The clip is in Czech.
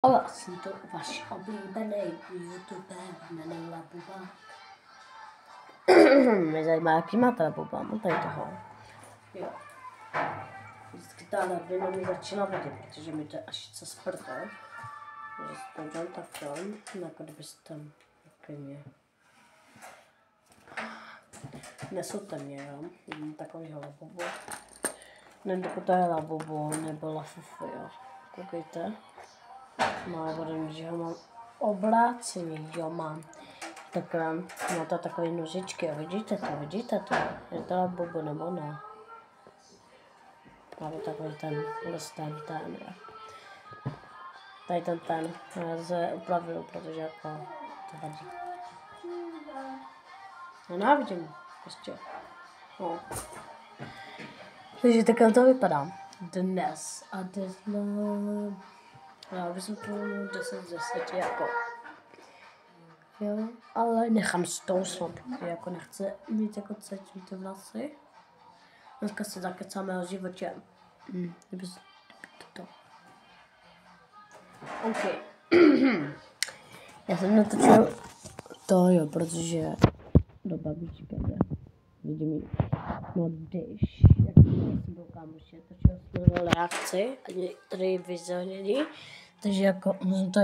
Ale jsem to váš oblíbený youtuber, jmenuje Labubák. Mě zajímá, jaký máte Labuba, mám tady toho. Jo. Vždycky ta ledvina mi začíná vadit, protože mi to je až co sprdel. Takže si to udělám takto, jako kdybyste tam úplně... Nesute mě, jo, mám takovýho Labubu. Nevím, dokud to je Labubu, nebo Lafufu, jo. Koukejte. No, budem, že ho mám obrácený, jo, mám. Tak má to takové nožičky, jo, vidíte to? Je to Labubu nebo ne? Máme takový ten listen, jo. Tady ten, já se upravuju, protože jako to vadí. Nenávidím, prostě. No. Takže takhle to vypadá. Dnes a já bych to 10 z 10 jako. Jo, ale nechám stousnout, protože jako nechce mít jako cítit ty vlasy. Dneska se zakecáme o životě. Kdyby to. OK. Já jsem natočil to, jo, protože do babičky jde. Vidím no když, jak jsem byl kámoši, točil jsme reakci a některé vyzelenění, takže jako můžu to